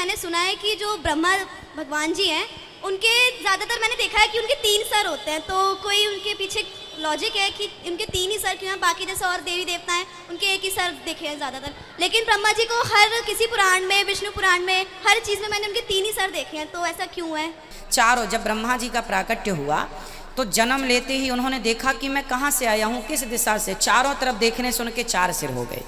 मैंने सुना है कि जो ब्रह्मा भगवान जी हैं उनके ज़्यादातर मैंने देखा है कि उनके 3 सर होते हैं, तो कोई उनके पीछे लॉजिक है कि उनके 3 ही सर क्यों हैं? बाकी जैसे और देवी देवता हैं उनके एक ही सर देखे हैं ज़्यादातर, लेकिन ब्रह्मा जी को हर किसी पुराण में, विष्णु पुराण में, हर चीज़ में मैंने उनके 3 ही सर देखे हैं, तो ऐसा क्यों है? चारों, जब ब्रह्मा जी का प्राकट्य हुआ तो जन्म लेते ही उन्होंने देखा कि मैं कहाँ से आया हूँ, किस दिशा से, चारों तरफ देखने से उनके 4 सिर हो गए,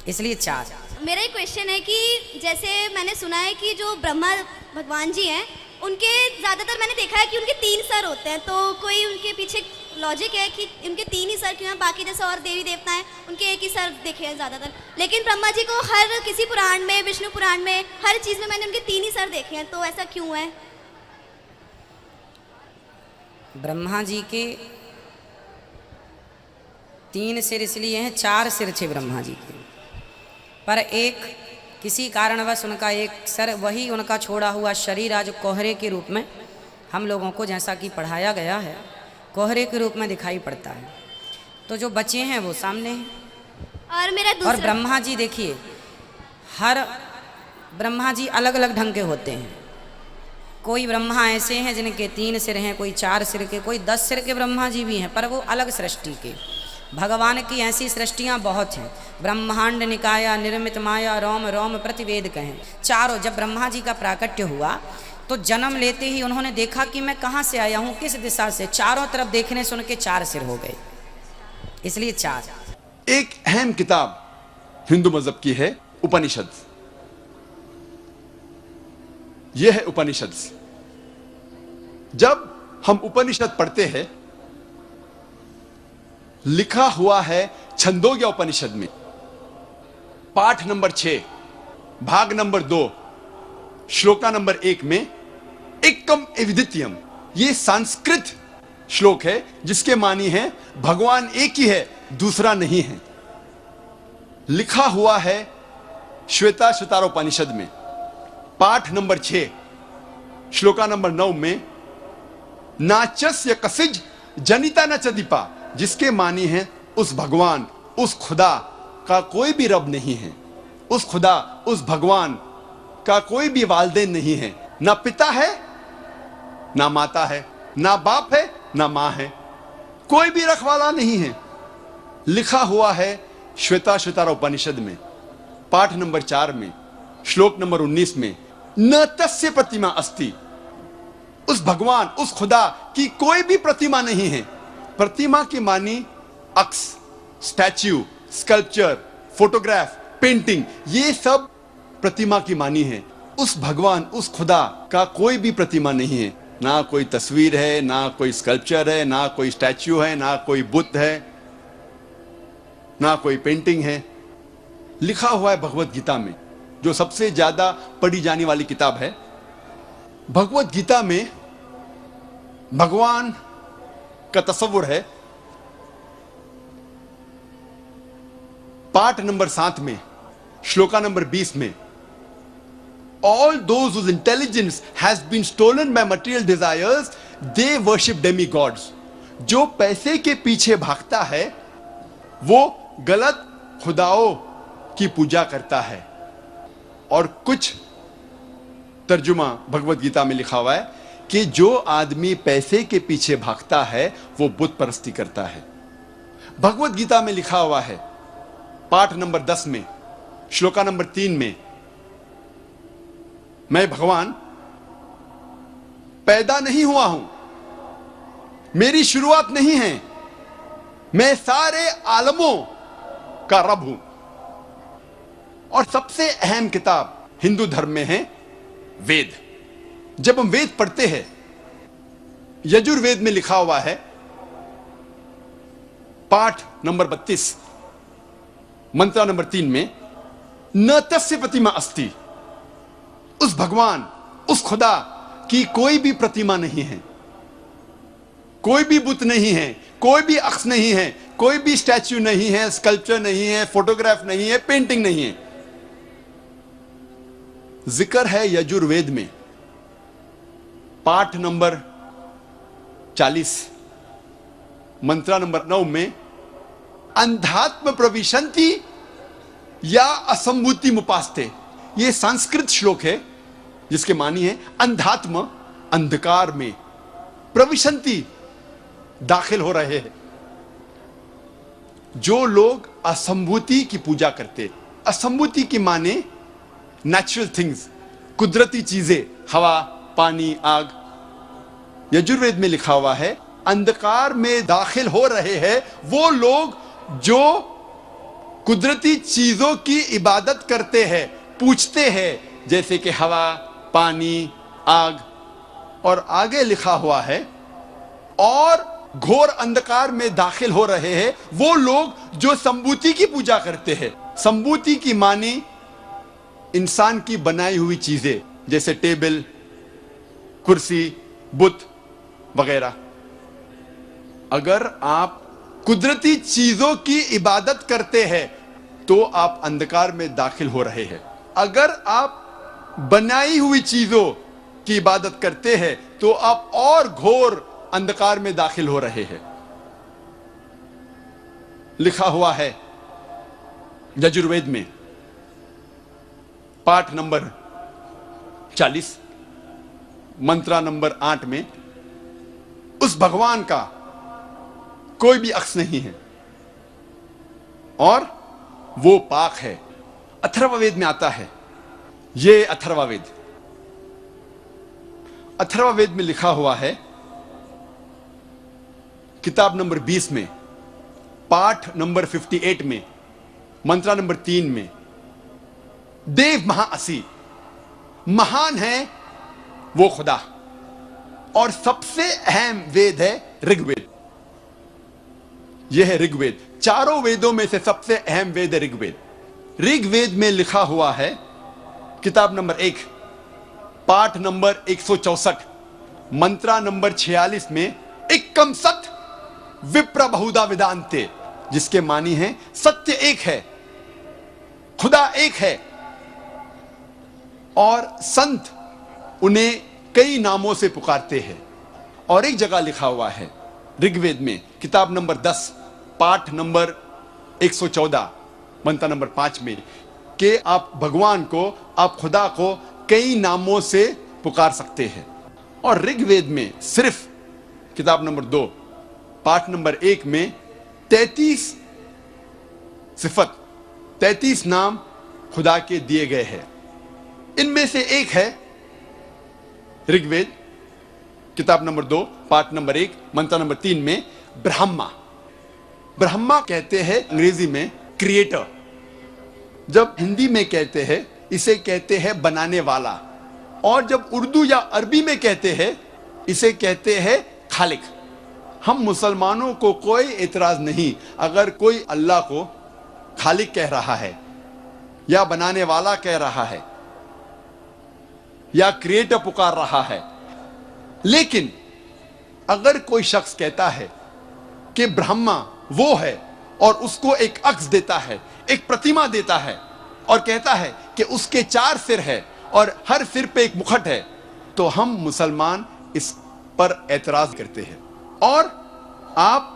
इसलिए 4। मेरा एक क्वेश्चन है कि जैसे मैंने सुना है कि जो ब्रह्मा भगवान जी हैं उनके ज़्यादातर मैंने देखा है कि उनके 3 सर होते हैं, तो कोई उनके पीछे लॉजिक है कि उनके 3 ही सर क्यों हैं? बाकी जैसे और देवी देवता हैं उनके एक ही सर देखे हैं ज़्यादातर, लेकिन ब्रह्मा जी को हर किसी पुराण में, विष्णु पुराण में, हर चीज़ में मैंने उनके 3 ही सर देखे हैं, तो ऐसा क्यों है? ब्रह्मा जी के 3 सिर इसलिए हैं, 4 सिर थे ब्रह्मा जी के, पर एक किसी कारणवश उनका एक सर, वही उनका छोड़ा हुआ शरीर आज कोहरे के रूप में हम लोगों को, जैसा कि पढ़ाया गया है, कोहरे के रूप में दिखाई पड़ता है। तो जो बचे हैं वो सामने हैं। और मेरा और ब्रह्मा जी देखिए, हर ब्रह्मा जी अलग अलग ढंग के होते हैं। कोई ब्रह्मा ऐसे हैं जिनके 3 सिर हैं, कोई 4 सिर के, कोई 10 सिर के ब्रह्मा जी भी हैं, पर वो अलग सृष्टि के। भगवान की ऐसी सृष्टियाँ बहुत हैं। ब्रह्मांड निकाया निर्मित माया रोम रोम प्रतिवेद कहें। चारों, जब ब्रह्मा जी का प्राकट्य हुआ तो जन्म लेते ही उन्होंने देखा कि मैं कहाँ से आया हूँ, किस दिशा से, चारों तरफ देखने से उनके 4 सिर हो गए, इसलिए 4। एक अहम किताब हिंदू मजहब की है उपनिषद। यह है उपनिषद। जब हम उपनिषद पढ़ते हैं, लिखा हुआ है छंदोग्य उपनिषद में, पाठ नंबर 6, भाग नंबर 2, श्लोका नंबर 1 में, एकम एविदित्यम, यह संस्कृत श्लोक है जिसके मानी है भगवान एक ही है, दूसरा नहीं है। लिखा हुआ है श्वेताश्वतारोपनिषद में, पाठ नंबर 6, श्लोका नंबर 9 में, नाचस्य कसिज जनिता न चदीपा, जिसके मानी है उस भगवान, उस खुदा का कोई भी रब नहीं है, उस खुदा, उस भगवान का कोई भी वालिदैन नहीं है, ना पिता है ना माता है, ना बाप है ना मां है, कोई भी रखवाला नहीं है। लिखा हुआ है श्वेताश्वतारोपनिषद में, पाठ नंबर 4 में, श्लोक नंबर 19 में, न तस्य प्रतिमा अस्ति, उस भगवान, उस खुदा की कोई भी प्रतिमा नहीं है। प्रतिमा की मानी अक्स, स्टैच्यू, स्कल्पचर, फोटोग्राफ, पेंटिंग, ये सब प्रतिमा की मानी है। उस भगवान, उस खुदा का कोई भी प्रतिमा नहीं है, ना कोई तस्वीर है, ना कोई स्कल्पचर है, ना कोई स्टैच्यू है, ना कोई बुद्ध है, ना कोई पेंटिंग है। लिखा हुआ है भगवत गीता में, जो सबसे ज्यादा पढ़ी जाने वाली किताब है। भगवत गीता में भगवान का तस्वुर है। पाठ नंबर 7 में, श्लोका नंबर 20 में, all those whose intelligence has been stolen by material desires, they worship demigods. जो पैसे के पीछे भागता है वो गलत खुदाओं की पूजा करता है। और कुछ तर्जुमा भगवत गीता में लिखा हुआ है कि जो आदमी पैसे के पीछे भागता है वो बुत परस्ती करता है। भगवत गीता में लिखा हुआ है, पाठ नंबर 10 में, श्लोका नंबर 3 में, मैं भगवान पैदा नहीं हुआ हूं, मेरी शुरुआत नहीं है, मैं सारे आलमों का रब हूं। और सबसे अहम किताब हिंदू धर्म में है वेद। जब हम वेद पढ़ते हैं, यजुर्वेद में लिखा हुआ है, पाठ नंबर 32, मंत्र नंबर 3 में, न तस्य प्रतिमा अस्ति, उस भगवान, उस खुदा की कोई भी प्रतिमा नहीं है, कोई भी बुत नहीं है, कोई भी अक्स नहीं है, कोई भी स्टैच्यू नहीं है, स्कल्पचर नहीं है, फोटोग्राफ नहीं है, पेंटिंग नहीं है। जिक्र है यजुर्वेद में, पाठ नंबर 40, मंत्र नंबर 9 में, अंधात्म प्रविशंति या असंभूति मुपास्ते, ये संस्कृत श्लोक है जिसके मानी है अंधात्म अंधकार में प्रविशंति दाखिल हो रहे हैं। जो लोग असंभूति की पूजा करते, असंभूति की माने नेचुरल थिंग्स, कुदरती चीजें, हवा, पानी, आग। यजुर्वेद में लिखा हुआ है अंधकार में दाखिल हो रहे हैं वो लोग जो कुदरती चीजों की इबादत करते हैं, पूजते हैं, जैसे कि हवा, पानी, आग। और आगे लिखा हुआ है और घोर अंधकार में दाखिल हो रहे हैं वो लोग जो संभूति की पूजा करते हैं। संभूति की मानी इंसान की बनाई हुई चीजें, जैसे टेबल, कुर्सी, बुत वगैरह। अगर आप कुदरती चीजों की इबादत करते हैं तो आप अंधकार में दाखिल हो रहे हैं। अगर आप बनाई हुई चीजों की इबादत करते हैं तो आप और घोर अंधकार में दाखिल हो रहे हैं। लिखा हुआ है यजुर्वेद में पाठ नंबर 40 मंत्रा नंबर 8 में उस भगवान का कोई भी अक्स नहीं है और वो पाक है। अथर्ववेद में आता है, ये अथर्ववेद, अथर्ववेद में लिखा हुआ है किताब नंबर 20 में पाठ नंबर 58 में मंत्रा नंबर 3 में, देव महाअसी, महान है वो खुदा। और सबसे अहम वेद है ऋग्वेद। यह है ऋग्वेद। चारों वेदों में से सबसे अहम वेद है ऋग्वेद। ऋग्वेद में लिखा हुआ है किताब नंबर 1 पाठ नंबर 164 मंत्रा नंबर 46 में एकम सत विप्र बहुधा वेदांते, जिसके मानी है सत्य एक है, खुदा एक है और संत उन्हें कई नामों से पुकारते हैं। और एक जगह लिखा हुआ है ऋग्वेद में किताब नंबर 10 पाठ नंबर 114 मंत्र नंबर 5 में कि आप भगवान को, आप खुदा को कई नामों से पुकार सकते हैं। और ऋग्वेद में सिर्फ किताब नंबर 2 पाठ नंबर 1 में 33 सिफत, 33 नाम खुदा के दिए गए हैं। इनमें से एक है ऋग्वेद किताब नंबर 2 पाठ नंबर 1 मंत्र नंबर 3 में ब्रह्मा। ब्रह्मा कहते हैं अंग्रेजी में क्रिएटर। जब हिंदी में कहते हैं इसे कहते हैं बनाने वाला, और जब उर्दू या अरबी में कहते हैं इसे कहते हैं खालिक। हम मुसलमानों को कोई एतराज नहीं अगर कोई अल्लाह को खालिक कह रहा है या बनाने वाला कह रहा है या क्रिएटर पुकार रहा है। लेकिन अगर कोई शख्स कहता है कि ब्रह्मा वो है और उसको एक अक्स देता है, एक प्रतिमा देता है और कहता है कि उसके 4 सिर है और हर सिर पे एक मुखट है, तो हम मुसलमान इस पर एतराज करते हैं। और आप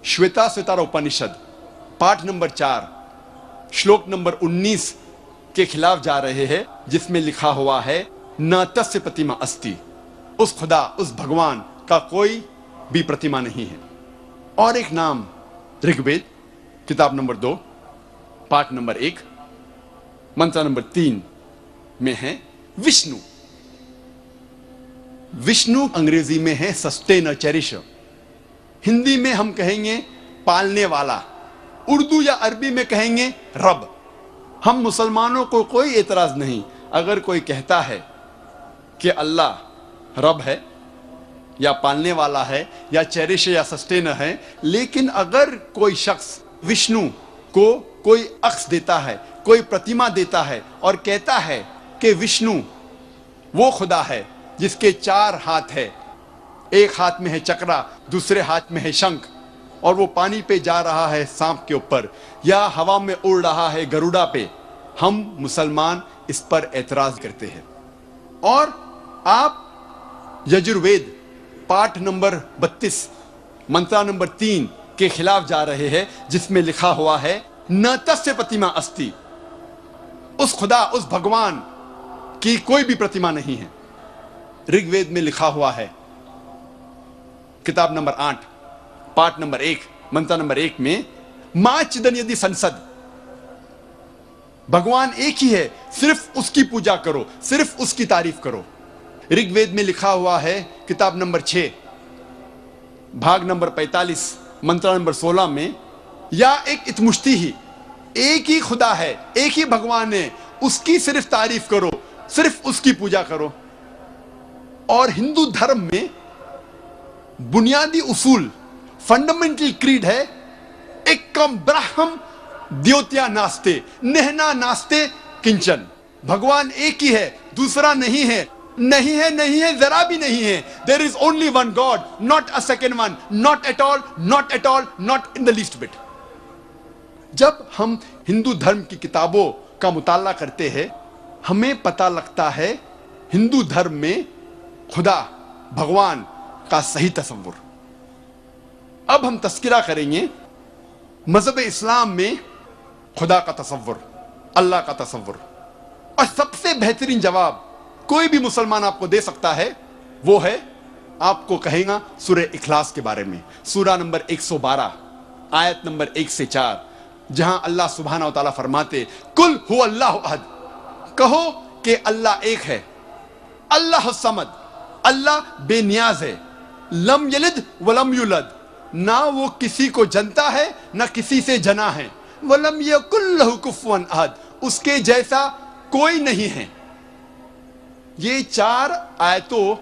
श्वेता स्वतार उपनिषद पाठ नंबर 4 श्लोक नंबर 19 के खिलाफ जा रहे हैं, जिसमें लिखा हुआ है न तस्य प्रतिमा अस्ति, उस खुदा, उस भगवान का कोई भी प्रतिमा नहीं है। और एक नाम ऋग्वेद किताब नंबर 2 पाठ नंबर 1 मंत्र नंबर 3 में है विष्णु। विष्णु अंग्रेजी में है सस्टेनर, चेरिशर। हिंदी में हम कहेंगे पालने वाला, उर्दू या अरबी में कहेंगे रब। हम मुसलमानों को कोई एतराज नहीं अगर कोई कहता है कि अल्लाह रब है या पालने वाला है या चेरिशर या सस्टेनर है। लेकिन अगर कोई शख्स विष्णु को कोई अक्स देता है, कोई प्रतिमा देता है और कहता है कि विष्णु वो खुदा है जिसके 4 हाथ है, एक हाथ में है चक्रा, दूसरे हाथ में है शंख, और वो पानी पे जा रहा है सांप के ऊपर या हवा में उड़ रहा है गरुड़ा पे, हम मुसलमान इस पर एतराज करते हैं। और आप यजुर्वेद पाठ नंबर 32 मंत्रा नंबर 3 के खिलाफ जा रहे हैं, जिसमें लिखा हुआ है न तस्य प्रतिमा अस्ति, उस खुदा, उस भगवान की कोई भी प्रतिमा नहीं है। ऋग्वेद में लिखा हुआ है, किताब नंबर 8, पाठ नंबर 1, मंत्र नंबर 1 में, मां चिदन यदि संसद, भगवान एक ही है, सिर्फ उसकी पूजा करो, सिर्फ उसकी तारीफ करो। ऋग्वेद में लिखा हुआ है, किताब नंबर 6, भाग नंबर 45, मंत्र नंबर 16 में, या एक इतमुश्ती ही, एक ही खुदा है, एक ही भगवान है, उसकी सिर्फ तारीफ करो, सिर्फ उसकी पूजा करो। और हिंदू धर्म में बुनियादी उसूल, फंडामेंटल क्रीड है, एकम ब्रह्म द्योत्या नास्ते, नेहना नास्ते किंचन। भगवान एक ही है, दूसरा नहीं है, नहीं है, नहीं है, जरा भी नहीं है। There is only one God, not a second one, not at all, not at all, not in the least bit. जब हम हिंदू धर्म की किताबों का मुताला करते हैं, हमें पता लगता है हिंदू धर्म में खुदा, भगवान का सही तस्वुर। अब हम तस्किरा करेंगे मजहब इस्लाम में खुदा का तस्वुर, अल्लाह का तस्वुर। और सबसे बेहतरीन जवाब कोई भी मुसलमान आपको दे सकता है, वो है, आपको कहेगा सूरह इखलास के बारे में, सूरा नंबर 112, आयत नंबर 1 से 4, जहां अल्लाह सुब्हानहू व तआला फरमाते, कुल हु अल्लाहु अहद, कहो कि अल्लाह एक है, अल्लाह समद, अल्लाह बेनियाज है, लम यलिद वलम युलद, ना वो किसी को जनता है ना किसी से जना है, वलम यकुल लहु कुफुवन अहद, उसके जैसा कोई नहीं है। ये 4 आयतों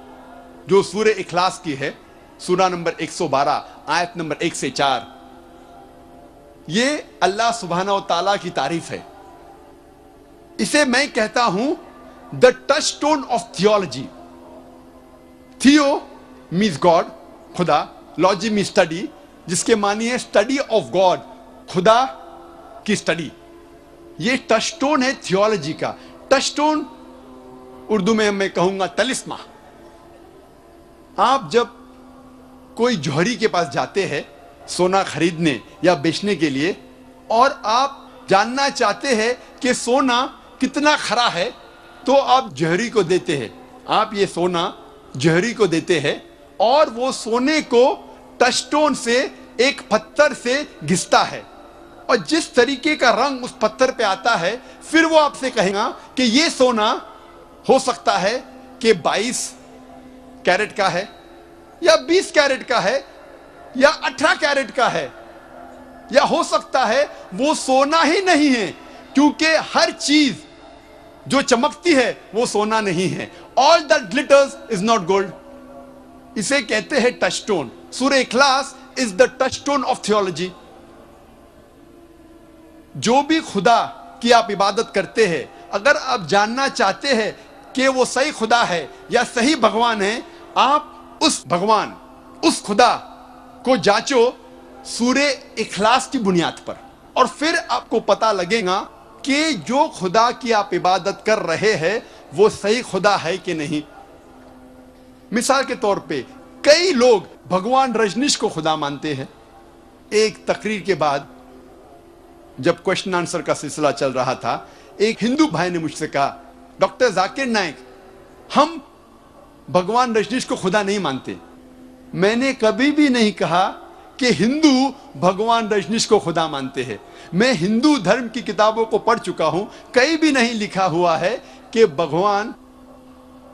जो सूरह इखलास की है, सूरा नंबर 112, आयत नंबर 1 से 4, ये अल्लाह सुब्हानहू व तआला की तारीफ है। इसे मैं कहता हूं the touchstone of theology. थियो मीन्स गॉड, खुदा, लॉजी मीन्स स्टडी, जिसके मानी है स्टडी ऑफ गॉड, खुदा की स्टडी। ये टच स्टोन है थियोलॉजी का। टच स्टोन उर्दू में मैं कहूंगा तलिस्मा। आप जब कोई जौहरी के पास जाते हैं सोना खरीदने या बेचने के लिए, और आप जानना चाहते हैं कि सोना कितना खरा है, तो आप जौहरी को देते हैं, आप ये सोना जौहरी को देते हैं, और वो सोने को टचस्टोन से एक पत्थर से घिसता है, और जिस तरीके का रंग उस पत्थर पे आता है, फिर वो आपसे कहेगा कि ये सोना हो सकता है कि 22 कैरेट का है, या 20 कैरेट का है, या 18 कैरेट का है, या हो सकता है वो सोना ही नहीं है, क्योंकि हर चीज जो चमकती है वो सोना नहीं है। All that glitters is not gold. इसे कहते हैं टच स्टोन। सूरह इखलास is the touchstone of theology. जो भी खुदा की आप इबादत करते हैं, अगर आप जानना चाहते हैं कि वो सही खुदा है या सही भगवान है, आप उस भगवान, उस खुदा को जांचो सूरह इखलास की बुनियाद पर, और फिर आपको पता लगेगा कि जो खुदा की आप इबादत कर रहे हैं वो सही खुदा है कि नहीं। मिसाल के तौर पे कई लोग भगवान रजनीश को खुदा मानते हैं। एक तकरीर के बाद जब क्वेश्चन आंसर का सिलसिला चल रहा था, एक हिंदू भाई ने मुझसे कहा, डॉक्टर जाकिर नाइक, हम भगवान रजनीश को खुदा नहीं मानते। मैंने कभी भी नहीं कहा कि हिंदू भगवान रजनीश को खुदा मानते हैं। मैं हिंदू धर्म की किताबों को पढ़ चुका हूं, कहीं भी नहीं लिखा हुआ है कि भगवान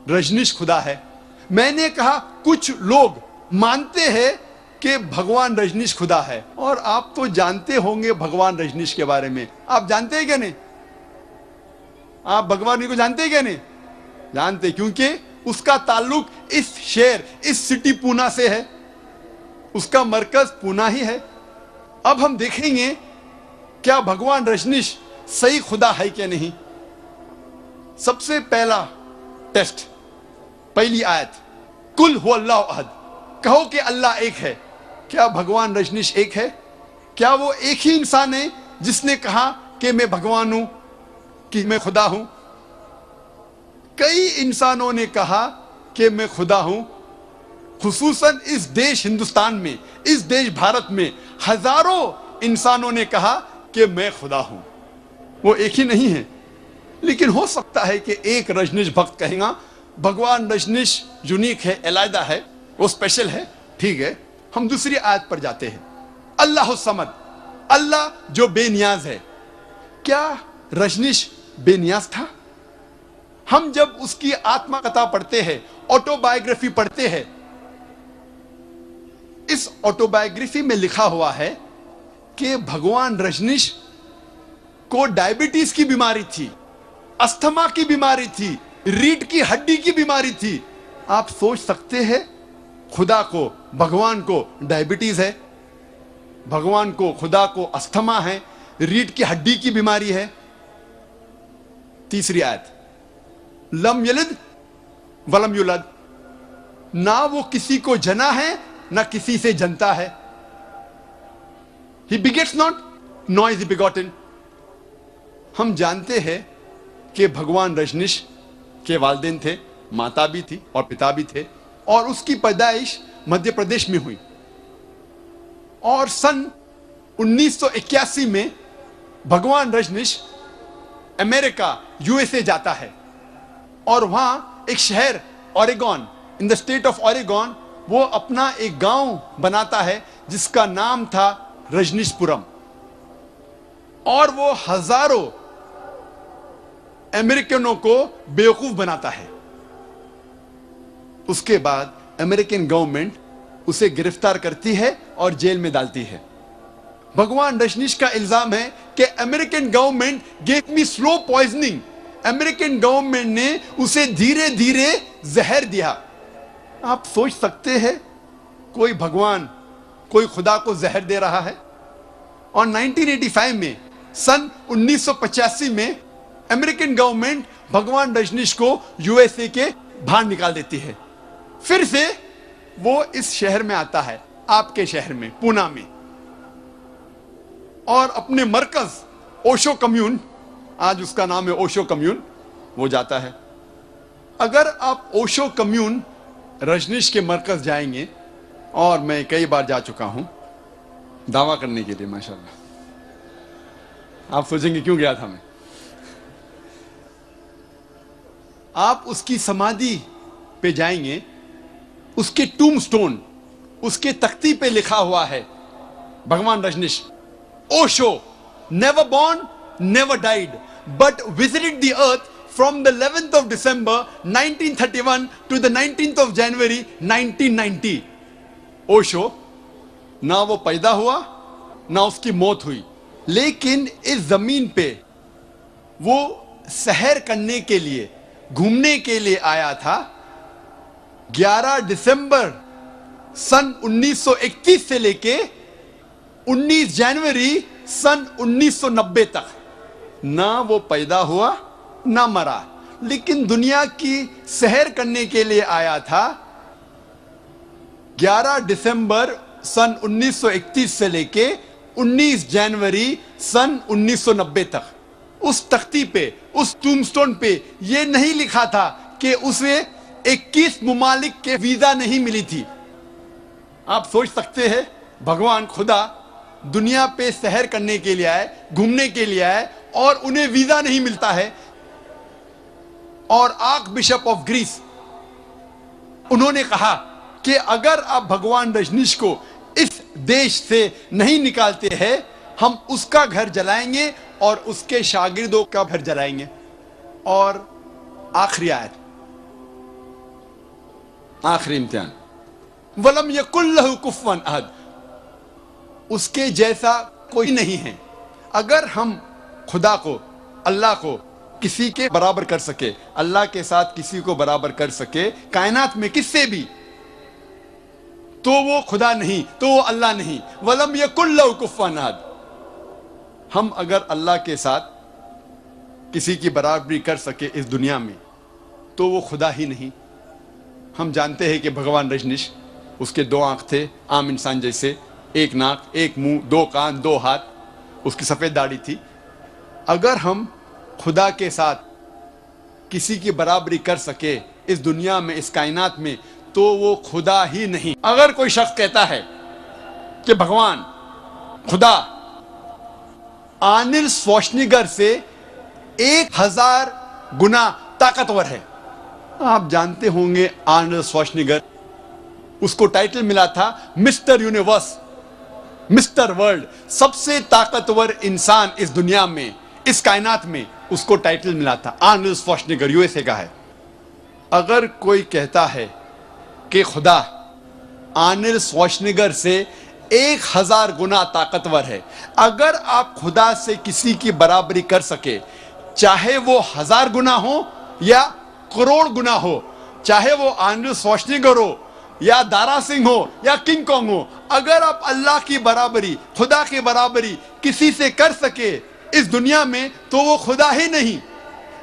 रजनीश खुदा है। मैंने कहा कुछ लोग मानते हैं कि भगवान रजनीश खुदा है, और आप तो जानते होंगे भगवान रजनीश के बारे में। आप जानते हैं क्या नहीं? आप भगवान को जानते हैं क्या नहीं? जानते, क्योंकि उसका ताल्लुक इस शहर, इस सिटी पूना से है, उसका मरकज पूना ही है। अब हम देखेंगे क्या भगवान रजनीश सही खुदा है क्या नहीं। सबसे पहला टेस्ट, पहली आयत, कुल हु अल्लाहु अहद, कहो कि अल्लाह एक है। क्या भगवान रजनीश एक है? क्या वो एक ही इंसान है जिसने कहा कि मैं भगवान हूं, कि मैं खुदा हूं? कई इंसानों ने कहा कि मैं खुदा हूं। खुसूसन इस देश हिंदुस्तान में, इस देश भारत में हजारों इंसानों ने कहा कि मैं खुदा हूं। वो एक ही नहीं है। लेकिन हो सकता है कि एक रजनीश भक्त कहेगा भगवान रजनीश यूनिक है, अलग है, वो स्पेशल है। ठीक है, हम दूसरी आयत पर जाते हैं। अल्लाह समद, अल्लाह जो बेनियाज है। क्या रजनीश बेनियाज था? हम जब उसकी आत्मकथा पढ़ते हैं, ऑटोबायोग्राफी पढ़ते हैं, इस ऑटोबायोग्राफी में लिखा हुआ है कि भगवान रजनीश को डायबिटीज की बीमारी थी, अस्थमा की बीमारी थी, रीढ़ की हड्डी की बीमारी थी। आप सोच सकते हैं, खुदा को, भगवान को डायबिटीज है, भगवान को, खुदा को अस्थमा है, रीढ़ की हड्डी की बीमारी है। तीसरी आयत, लम यलिद वलम युलद, ना वो किसी को जना है ना किसी से जनता है। He begets not, nor is he begotten. हम जानते हैं कि भगवान रजनीश के वालिदैन थे, माता भी थी और पिता भी थे, और उसकी पैदाइश मध्य प्रदेश में हुई। और सन 1981 में भगवान रजनीश अमेरिका, यूएसए जाता है, और वहां एक शहर Oregon, in the state of Oregon, वो अपना एक गांव बनाता है जिसका नाम था रजनीशपुरम। और वो हजारों अमेरिकनों को बेवकूफ बनाता है। उसके बाद अमेरिकन गवर्नमेंट उसे गिरफ्तार करती है और जेल में डालती है। भगवान रजनीश का इल्जाम है कि American government gave me slow poisoning, American government ने उसे धीरे धीरे जहर दिया। आप सोच सकते हैं, कोई भगवान, कोई खुदा को जहर दे रहा है। और 1985 में, सन 1985 में अमेरिकन गवर्नमेंट भगवान रजनीश को यूएसए के बाहर निकाल देती है। फिर से वो इस शहर में आता है, आपके शहर में, पूना में, और अपने मरकज ओशो कम्यून, आज उसका नाम है ओशो कम्यून, वो जाता है। अगर आप ओशो कम्यून रजनीश के मरकज जाएंगे, और मैं कई बार जा चुका हूं दावा करने के लिए, माशाल्लाह। आप सोचेंगे क्यों गया था मैं। आप उसकी समाधि पे जाएंगे, उसके टूमस्टोन, उसके तख्ती पे लिखा हुआ है भगवान Rajneesh, Osho never born never died but visited the earth from the 11th of December 1931 to the 19th of January 1990. Osho ना वो पैदा हुआ ना उसकी मौत हुई, लेकिन इस जमीन पे वो सैर करने के लिए, घूमने के लिए आया था। 11 दिसंबर सन 1931 से लेके 19 जनवरी सन 1990 तक ना वो पैदा हुआ ना मरा, लेकिन दुनिया की सैर करने के लिए आया था। 11 दिसंबर सन 1931 से लेके 19 जनवरी सन 1990 तक उस तख्ती पे, उस टूमस्टोन पे यह नहीं लिखा था कि उसे 21 मुमालिक के वीजा नहीं मिली थी। आप सोच सकते हैं, भगवान खुदा दुनिया पे सैर करने के लिए आए, घूमने के लिए आए, और उन्हें वीजा नहीं मिलता है। और आर्क बिशप ऑफ ग्रीस, उन्होंने कहा कि अगर आप भगवान रजनीश को इस देश से नहीं निकालते हैं, हम उसका घर जलाएंगे और उसके शागिर्दों का घर जलाएंगे। और आखिरी आयत, आखिरी इम्तिहान, वलम यकुल लहु कुफुवन अहद, उसके जैसा कोई नहीं है। अगर हम खुदा को, अल्लाह को किसी के बराबर कर सके, अल्लाह के साथ किसी को बराबर कर सके कायनात में किससे भी, तो वो खुदा नहीं, तो वो अल्लाह नहीं। वलम यकुल लहु कुफुवन अहद, हम अगर अल्लाह के साथ किसी की बराबरी कर सके इस दुनिया में, तो वो खुदा ही नहीं। हम जानते हैं कि भगवान रजनीश, उसके 2 आंख थे आम इंसान जैसे, 1 नाक, 1 मुंह, 2 कान, 2 हाथ, उसकी सफेद दाढ़ी थी। अगर हम खुदा के साथ किसी की बराबरी कर सके इस दुनिया में, इस कायनात में, तो वो खुदा ही नहीं। अगर कोई शख्स कहता है कि भगवान, खुदा आर्नल्ड श्वार्ज़नेगर से 1000 गुना ताकतवर है। आप जानते होंगे आर्नल्ड श्वार्ज़नेगर, उसको टाइटल मिला था मिस्टर यूनिवर्स, मिस्टर वर्ल्ड, सबसे ताकतवर इंसान इस दुनिया में, इस कायनात में, उसको टाइटल मिला था। आर्नल्ड श्वार्ज़नेगर यूएसए का है। अगर कोई कहता है कि खुदा आर्नल्ड श्वार्ज़नेगर से 1000 गुना ताकतवर है, अगर आप खुदा से किसी की बराबरी कर सके, चाहे वो 1000 गुना हो या करोड़ गुना हो, चाहे वो आर्नल्ड श्वार्ज़नेगर हो या दारा सिंह हो या किंग कॉन्ग हो, अगर आप अल्लाह की बराबरी, खुदा की बराबरी किसी से कर सके इस दुनिया में, तो वो खुदा ही नहीं।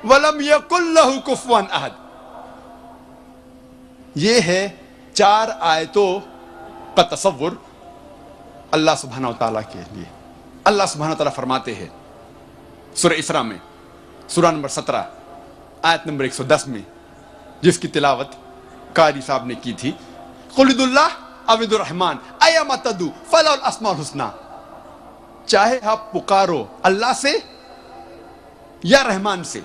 वलम यकुल लहू कुफुवन अहद। ये है 4 आयतों का तसव्वुर अल्लाह सुब्हानहू व तआला के लिए। अल्लाह सुब्हानहू व तआला फरमाते हैं सूरह इसरा में, सूरा नंबर 17 आयत नंबर 110 में, जिसकी तिलावत कारी साहब ने की थी, कुलिदुल्लाह अविदुर रहमान अय्यमा तदू फलहुल अस्माउल हुस्ना। चाहे आप पुकारो अल्लाह से या रहमान से,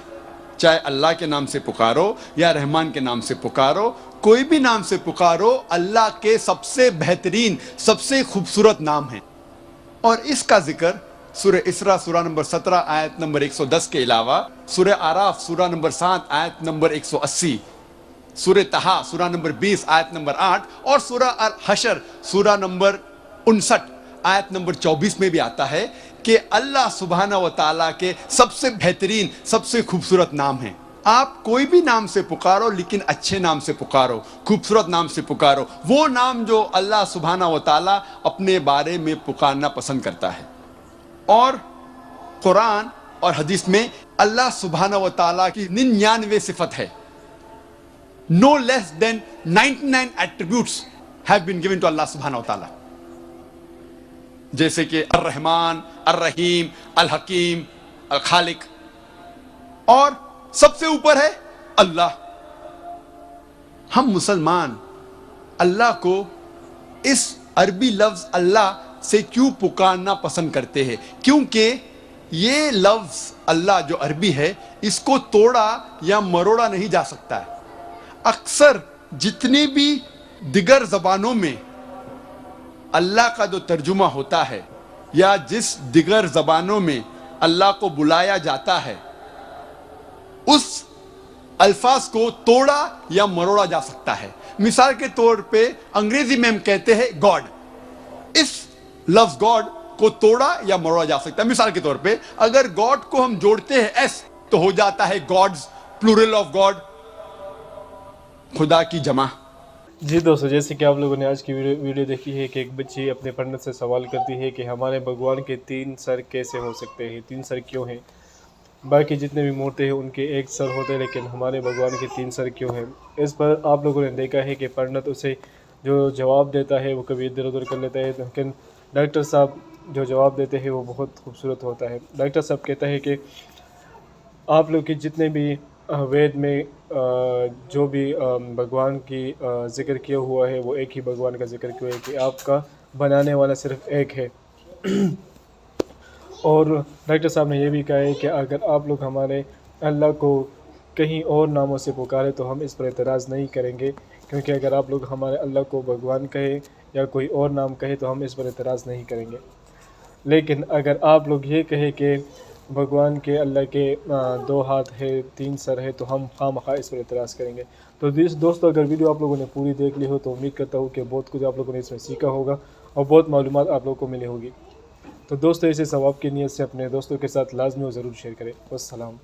चाहे अल्लाह के नाम से पुकारो या रहमान के नाम से पुकारो, कोई भी नाम से पुकारो, अल्लाह के सबसे बेहतरीन, सबसे खूबसूरत नाम है। और इसका जिक्र सूरह इसरा सूरा नंबर 17 आयत नंबर 110 के अलावा सूरह आराफ सूरा नंबर 7 आयत नंबर 180, सूरह तहा सूरा नंबर 20 आयत नंबर 8 और सूरह अल हशर सूरा नंबर 59 आयत नंबर 24 में भी आता है कि अल्लाह सुब्हानहू व तआला के सबसे बेहतरीन, सबसे खूबसूरत नाम है। आप कोई भी नाम से पुकारो, लेकिन अच्छे नाम से पुकारो, खूबसूरत नाम से पुकारो, वो नाम जो अल्लाह सुब्हानहू व तआला अपने बारे में पुकारना पसंद करता है। और कुरान और हदीस में अल्लाह सुब्हानहू व तआला की 99 सिफत है। No less than 99 attributes have been given to Allah subhanahu wa ta'ala, जैसे कि अर्रहमान, अर्रहीम, अल हकीम, अल खालिक, और सबसे ऊपर है अल्लाह। हम मुसलमान अल्लाह को इस अरबी लफ्ज अल्लाह से क्यों पुकारना पसंद करते हैं? क्योंकि ये लफ्ज अल्लाह जो अरबी है, इसको तोड़ा या मरोड़ा नहीं जा सकता है। अक्सर जितनी भी दिगर ज़बानों में अल्लाह का जो तर्जुमा होता है या जिस दिगर ज़बानों में अल्लाह को बुलाया जाता है, उस अल्फाज को तोड़ा या मरोड़ा जा सकता है। मिसाल के तौर पे अंग्रेजी में हम कहते हैं गॉड, इस लफ्ज गॉड को तोड़ा या मरोड़ा जा सकता है। मिसाल के तौर पे अगर गॉड को हम जोड़ते हैं एस, तो हो जाता है गॉड्स, प्लूरल ऑफ गॉड, खुदा की जमा। जी दोस्तों, जैसे कि आप लोगों ने आज की वीडियो देखी है कि एक बच्ची अपने पंडित से सवाल करती है कि हमारे भगवान के 3 सर कैसे हो सकते हैं, 3 सर क्यों हैं? बाकी जितने भी मूर्ति हैं उनके 1 सर होते हैं, लेकिन हमारे भगवान के 3 सर क्यों हैं? इस पर आप लोगों ने देखा है कि पंडित उसे जो जवाब देता है वो कभी इधर उधर कर लेता है, लेकिन डॉक्टर साहब जो जवाब देते हैं वो बहुत खूबसूरत होता है। डॉक्टर साहब कहता है कि आप लोग के जितने भी वेद में जो भी भगवान की ज़िक्र किया हुआ है, वो एक ही भगवान का ज़िक्र किया है कि आपका बनाने वाला सिर्फ एक है। और डॉक्टर साहब ने यह भी कहा है कि अगर आप लोग हमारे अल्लाह को कहीं और नामों से पुकारे तो हम इस पर एतराज़ नहीं करेंगे, क्योंकि अगर आप लोग हमारे अल्लाह को भगवान कहे या कोई और नाम कहे तो हम इस पर एतराज़ नहीं करेंगे। लेकिन अगर आप लोग ये कहे कि भगवान के अल्लाह के 2 हाथ है, 3 सर है, तो हम खामखा इस पर एतराज़ करेंगे। तो दोस्तों, अगर वीडियो आप लोगों ने पूरी देख ली हो तो उम्मीद करता हूँ कि बहुत कुछ आप लोगों ने इसमें सीखा होगा और बहुत मालूमात आप लोगों को मिली होगी। तो दोस्तों, इसे सवाब की नीयत से अपने दोस्तों के साथ लाजमी और ज़रूर शेयर करें। वस्सलाम।